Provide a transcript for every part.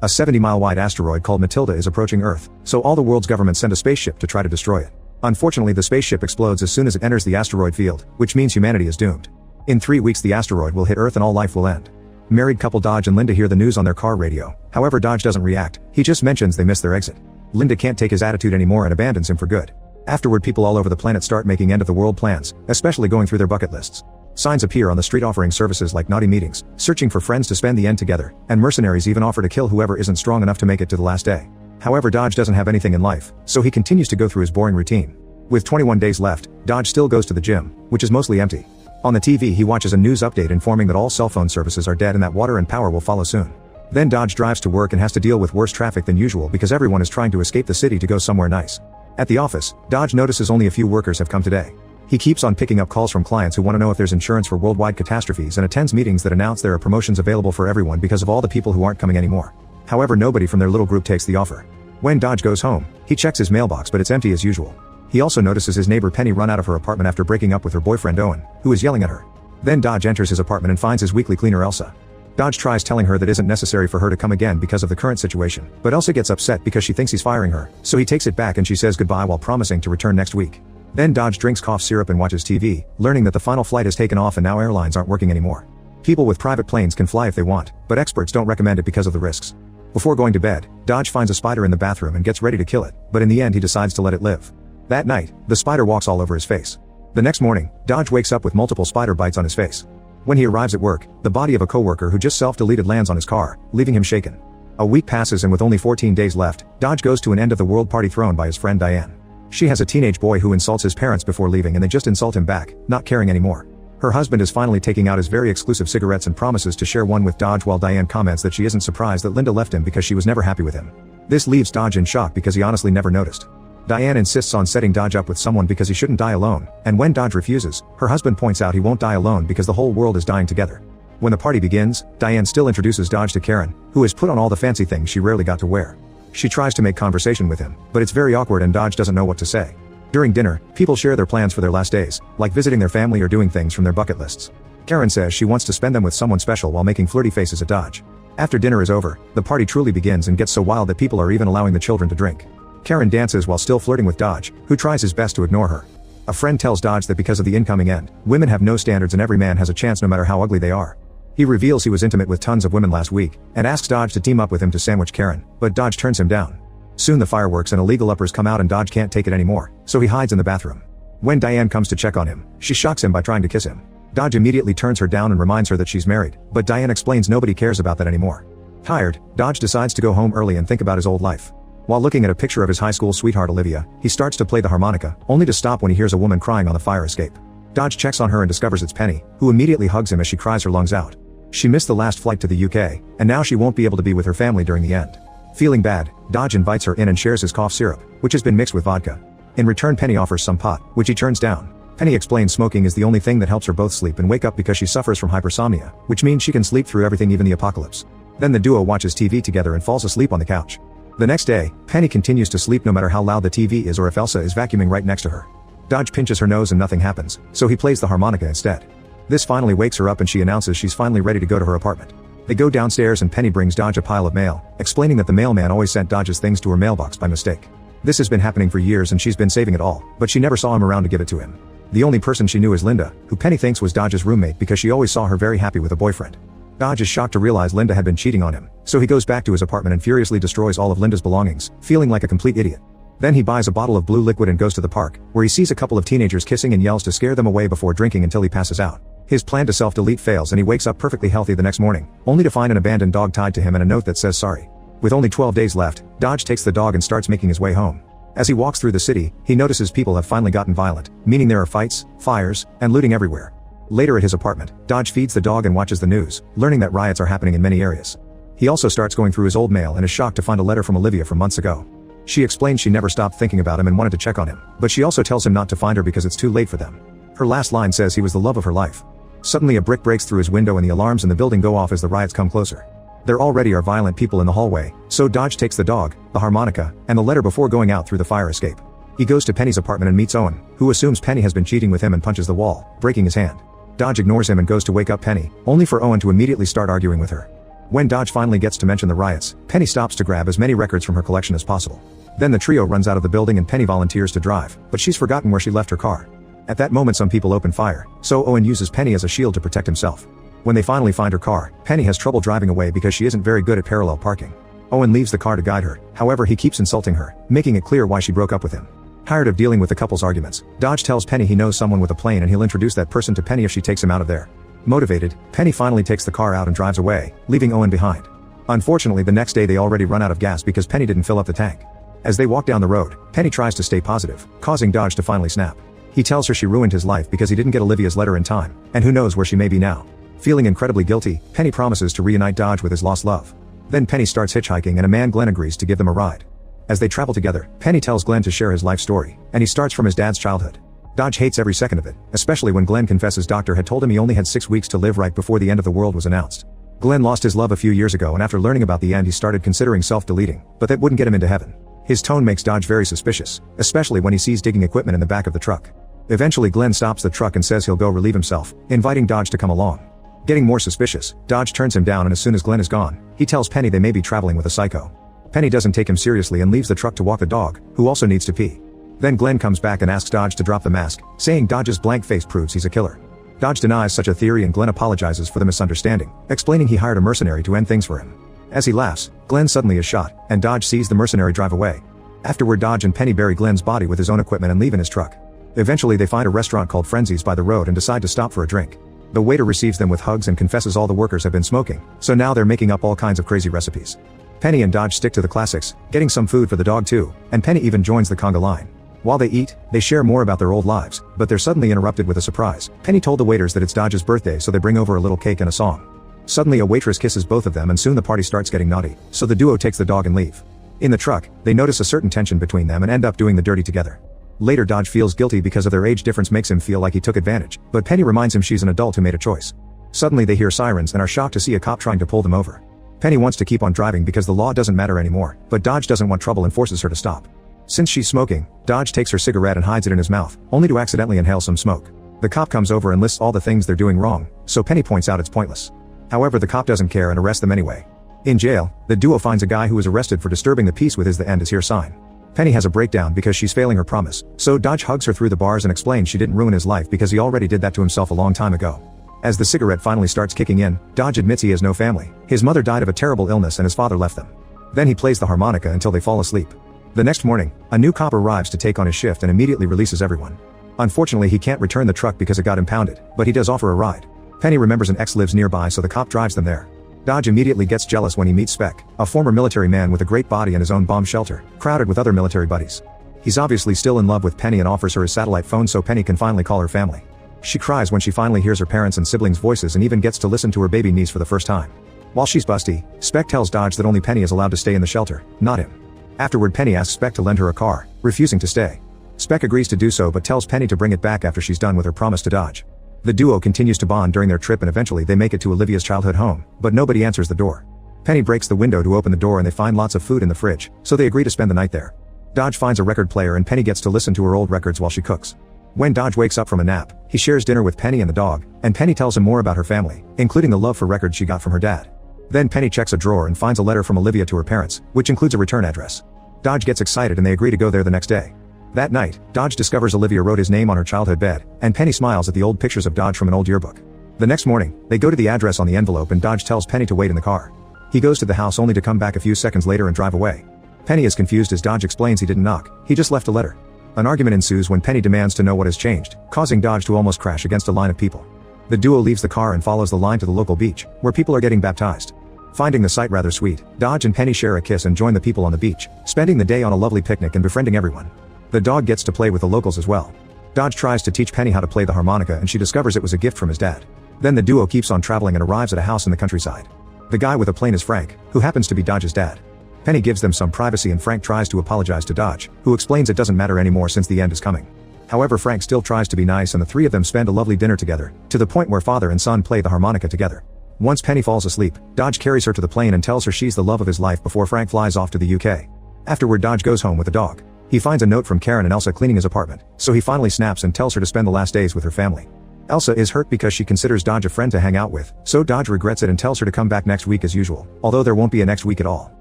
A 70-mile-wide asteroid called Matilda is approaching Earth, so all the world's governments send a spaceship to try to destroy it. Unfortunately, the spaceship explodes as soon as it enters the asteroid field, which means humanity is doomed. In 3 weeks the asteroid will hit Earth and all life will end. Married couple Dodge and Linda hear the news on their car radio. However, Dodge doesn't react, he just mentions they missed their exit. Linda can't take his attitude anymore and abandons him for good. Afterward, people all over the planet start making end-of-the-world plans, especially going through their bucket lists. Signs appear on the street offering services like naughty meetings, searching for friends to spend the end together, and mercenaries even offer to kill whoever isn't strong enough to make it to the last day. However, Dodge doesn't have anything in life, so he continues to go through his boring routine. With 21 days left, Dodge still goes to the gym, which is mostly empty. On the TV he watches a news update informing that all cell phone services are dead and that water and power will follow soon. Then Dodge drives to work and has to deal with worse traffic than usual because everyone is trying to escape the city to go somewhere nice. At the office, Dodge notices only a few workers have come today. He keeps on picking up calls from clients who want to know if there's insurance for worldwide catastrophes and attends meetings that announce there are promotions available for everyone because of all the people who aren't coming anymore. However, nobody from their little group takes the offer. When Dodge goes home, he checks his mailbox but it's empty as usual. He also notices his neighbor Penny run out of her apartment after breaking up with her boyfriend Owen, who is yelling at her. Then Dodge enters his apartment and finds his weekly cleaner Elsa. Dodge tries telling her that isn't necessary for her to come again because of the current situation, but Elsa gets upset because she thinks he's firing her, so he takes it back and she says goodbye while promising to return next week. Then Dodge drinks cough syrup and watches TV, learning that the final flight has taken off and now airlines aren't working anymore. People with private planes can fly if they want, but experts don't recommend it because of the risks. Before going to bed, Dodge finds a spider in the bathroom and gets ready to kill it, but in the end he decides to let it live. That night, the spider walks all over his face. The next morning, Dodge wakes up with multiple spider bites on his face. When he arrives at work, the body of a coworker who just self-deleted lands on his car, leaving him shaken. A week passes and with only 14 days left, Dodge goes to an end-of-the-world party thrown by his friend Diane. She has a teenage boy who insults his parents before leaving and they just insult him back, not caring anymore. Her husband is finally taking out his very exclusive cigarettes and promises to share one with Dodge while Diane comments that she isn't surprised that Linda left him because she was never happy with him. This leaves Dodge in shock because he honestly never noticed. Diane insists on setting Dodge up with someone because he shouldn't die alone, and when Dodge refuses, her husband points out he won't die alone because the whole world is dying together. When the party begins, Diane still introduces Dodge to Karen, who has put on all the fancy things she rarely got to wear. She tries to make conversation with him, but it's very awkward and Dodge doesn't know what to say. During dinner, people share their plans for their last days, like visiting their family or doing things from their bucket lists. Karen says she wants to spend them with someone special while making flirty faces at Dodge. After dinner is over, the party truly begins and gets so wild that people are even allowing the children to drink. Karen dances while still flirting with Dodge, who tries his best to ignore her. A friend tells Dodge that because of the incoming end, women have no standards and every man has a chance no matter how ugly they are. He reveals he was intimate with tons of women last week, and asks Dodge to team up with him to sandwich Karen, but Dodge turns him down. Soon the fireworks and illegal uppers come out and Dodge can't take it anymore, so he hides in the bathroom. When Diane comes to check on him, she shocks him by trying to kiss him. Dodge immediately turns her down and reminds her that she's married, but Diane explains nobody cares about that anymore. Tired, Dodge decides to go home early and think about his old life. While looking at a picture of his high school sweetheart Olivia, he starts to play the harmonica, only to stop when he hears a woman crying on the fire escape. Dodge checks on her and discovers it's Penny, who immediately hugs him as she cries her lungs out. She missed the last flight to the UK, and now she won't be able to be with her family during the end. Feeling bad, Dodge invites her in and shares his cough syrup, which has been mixed with vodka. In return, Penny offers some pot, which he turns down. Penny explains smoking is the only thing that helps her both sleep and wake up because she suffers from hypersomnia, which means she can sleep through everything, even the apocalypse. Then the duo watches TV together and falls asleep on the couch. The next day, Penny continues to sleep no matter how loud the TV is or if Elsa is vacuuming right next to her. Dodge pinches her nose and nothing happens, so he plays the harmonica instead. This finally wakes her up and she announces she's finally ready to go to her apartment. They go downstairs and Penny brings Dodge a pile of mail, explaining that the mailman always sent Dodge's things to her mailbox by mistake. This has been happening for years and she's been saving it all, but she never saw him around to give it to him. The only person she knew is Linda, who Penny thinks was Dodge's roommate because she always saw her very happy with a boyfriend. Dodge is shocked to realize Linda had been cheating on him, so he goes back to his apartment and furiously destroys all of Linda's belongings, feeling like a complete idiot. Then he buys a bottle of blue liquid and goes to the park, where he sees a couple of teenagers kissing and yells to scare them away before drinking until he passes out. His plan to self-delete fails and he wakes up perfectly healthy the next morning, only to find an abandoned dog tied to him and a note that says sorry. With only 12 days left, Dodge takes the dog and starts making his way home. As he walks through the city, he notices people have finally gotten violent, meaning there are fights, fires, and looting everywhere. Later at his apartment, Dodge feeds the dog and watches the news, learning that riots are happening in many areas. He also starts going through his old mail and is shocked to find a letter from Olivia from months ago. She explains she never stopped thinking about him and wanted to check on him, but she also tells him not to find her because it's too late for them. Her last line says he was the love of her life. Suddenly a brick breaks through his window and the alarms in the building go off as the riots come closer. There already are violent people in the hallway, so Dodge takes the dog, the harmonica, and the letter before going out through the fire escape. He goes to Penny's apartment and meets Owen, who assumes Penny has been cheating with him and punches the wall, breaking his hand. Dodge ignores him and goes to wake up Penny, only for Owen to immediately start arguing with her. When Dodge finally gets to mention the riots, Penny stops to grab as many records from her collection as possible. Then the trio runs out of the building and Penny volunteers to drive, but she's forgotten where she left her car. At that moment some people open fire, so Owen uses Penny as a shield to protect himself. When they finally find her car, Penny has trouble driving away because she isn't very good at parallel parking. Owen leaves the car to guide her, however he keeps insulting her, making it clear why she broke up with him. Tired of dealing with the couple's arguments, Dodge tells Penny he knows someone with a plane and he'll introduce that person to Penny if she takes him out of there. Motivated, Penny finally takes the car out and drives away, leaving Owen behind. Unfortunately the next day they already run out of gas because Penny didn't fill up the tank. As they walk down the road, Penny tries to stay positive, causing Dodge to finally snap. He tells her she ruined his life because he didn't get Olivia's letter in time, and who knows where she may be now. Feeling incredibly guilty, Penny promises to reunite Dodge with his lost love. Then Penny starts hitchhiking and a man Glenn agrees to give them a ride. As they travel together, Penny tells Glenn to share his life story, and he starts from his dad's childhood. Dodge hates every second of it, especially when Glenn confesses doctor had told him he only had 6 weeks to live right before the end of the world was announced. Glenn lost his love a few years ago and after learning about the end he started considering self-deleting, but that wouldn't get him into heaven. His tone makes Dodge very suspicious, especially when he sees digging equipment in the back of the truck. Eventually Glenn stops the truck and says he'll go relieve himself, inviting Dodge to come along. Getting more suspicious, Dodge turns him down and as soon as Glenn is gone, he tells Penny they may be traveling with a psycho. Penny doesn't take him seriously and leaves the truck to walk the dog, who also needs to pee. Then Glenn comes back and asks Dodge to drop the mask, saying Dodge's blank face proves he's a killer. Dodge denies such a theory and Glenn apologizes for the misunderstanding, explaining he hired a mercenary to end things for him. As he laughs, Glenn suddenly is shot, and Dodge sees the mercenary drive away. Afterward Dodge and Penny bury Glenn's body with his own equipment and leave in his truck. Eventually they find a restaurant called Frenzies by the road and decide to stop for a drink. The waiter receives them with hugs and confesses all the workers have been smoking, so now they're making up all kinds of crazy recipes. Penny and Dodge stick to the classics, getting some food for the dog too, and Penny even joins the conga line. While they eat, they share more about their old lives, but they're suddenly interrupted with a surprise. Penny told the waiters that it's Dodge's birthday so they bring over a little cake and a song. Suddenly a waitress kisses both of them and soon the party starts getting naughty, so the duo takes the dog and leave. In the truck, they notice a certain tension between them and end up doing the dirty together. Later Dodge feels guilty because of their age difference makes him feel like he took advantage, but Penny reminds him she's an adult who made a choice. Suddenly they hear sirens and are shocked to see a cop trying to pull them over. Penny wants to keep on driving because the law doesn't matter anymore, but Dodge doesn't want trouble and forces her to stop. Since she's smoking, Dodge takes her cigarette and hides it in his mouth, only to accidentally inhale some smoke. The cop comes over and lists all the things they're doing wrong, so Penny points out it's pointless. However the cop doesn't care and arrests them anyway. In jail, the duo finds a guy who was arrested for disturbing the peace with his "the end is here" sign. Penny has a breakdown because she's failing her promise, so Dodge hugs her through the bars and explains she didn't ruin his life because he already did that to himself a long time ago. As the cigarette finally starts kicking in, Dodge admits he has no family. His mother died of a terrible illness and his father left them. Then he plays the harmonica until they fall asleep. The next morning, a new cop arrives to take on his shift and immediately releases everyone. Unfortunately he can't return the truck because it got impounded, but he does offer a ride. Penny remembers an ex lives nearby so the cop drives them there. Dodge immediately gets jealous when he meets Spec, a former military man with a great body and his own bomb shelter, crowded with other military buddies. He's obviously still in love with Penny and offers her his satellite phone so Penny can finally call her family. She cries when she finally hears her parents' and siblings' voices and even gets to listen to her baby niece for the first time. While she's busty, Spec tells Dodge that only Penny is allowed to stay in the shelter, not him. Afterward Penny asks Spec to lend her a car, refusing to stay. Spec agrees to do so but tells Penny to bring it back after she's done with her promise to Dodge. The duo continues to bond during their trip and eventually they make it to Olivia's childhood home, but nobody answers the door. Penny breaks the window to open the door and they find lots of food in the fridge, so they agree to spend the night there. Dodge finds a record player and Penny gets to listen to her old records while she cooks. When Dodge wakes up from a nap, he shares dinner with Penny and the dog, and Penny tells him more about her family, including the love for records she got from her dad. Then Penny checks a drawer and finds a letter from Olivia to her parents, which includes a return address. Dodge gets excited and they agree to go there the next day. That night, Dodge discovers Olivia wrote his name on her childhood bed, and Penny smiles at the old pictures of Dodge from an old yearbook. The next morning, they go to the address on the envelope and Dodge tells Penny to wait in the car. He goes to the house only to come back a few seconds later and drive away. Penny is confused as Dodge explains he didn't knock, he just left a letter. An argument ensues when Penny demands to know what has changed, causing Dodge to almost crash against a line of people. The duo leaves the car and follows the line to the local beach, where people are getting baptized. Finding the sight rather sweet, Dodge and Penny share a kiss and join the people on the beach, spending the day on a lovely picnic and befriending everyone. The dog gets to play with the locals as well. Dodge tries to teach Penny how to play the harmonica and she discovers it was a gift from his dad. Then the duo keeps on traveling and arrives at a house in the countryside. The guy with a plane is Frank, who happens to be Dodge's dad. Penny gives them some privacy and Frank tries to apologize to Dodge, who explains it doesn't matter anymore since the end is coming. However, Frank still tries to be nice and the three of them spend a lovely dinner together, to the point where father and son play the harmonica together. Once Penny falls asleep, Dodge carries her to the plane and tells her she's the love of his life before Frank flies off to the UK. Afterward Dodge goes home with the dog. He finds a note from Karen and Elsa cleaning his apartment, so he finally snaps and tells her to spend the last days with her family. Elsa is hurt because she considers Dodge a friend to hang out with, so Dodge regrets it and tells her to come back next week as usual, although there won't be a next week at all.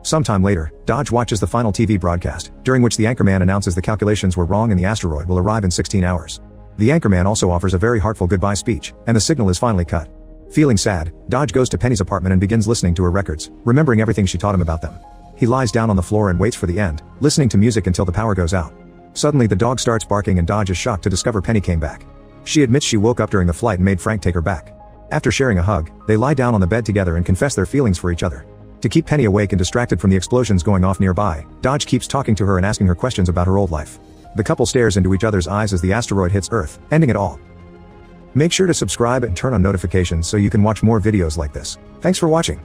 Sometime later, Dodge watches the final TV broadcast, during which the anchorman announces the calculations were wrong and the asteroid will arrive in 16 hours. The anchorman also offers a very heartful goodbye speech, and the signal is finally cut. Feeling sad, Dodge goes to Penny's apartment and begins listening to her records, remembering everything she taught him about them. He lies down on the floor and waits for the end, listening to music until the power goes out. Suddenly the dog starts barking and Dodge is shocked to discover Penny came back. She admits she woke up during the flight and made Frank take her back. After sharing a hug, they lie down on the bed together and confess their feelings for each other. To keep Penny awake and distracted from the explosions going off nearby, Dodge keeps talking to her and asking her questions about her old life. The couple stares into each other's eyes as the asteroid hits Earth, ending it all. Make sure to subscribe and turn on notifications so you can watch more videos like this. Thanks for watching.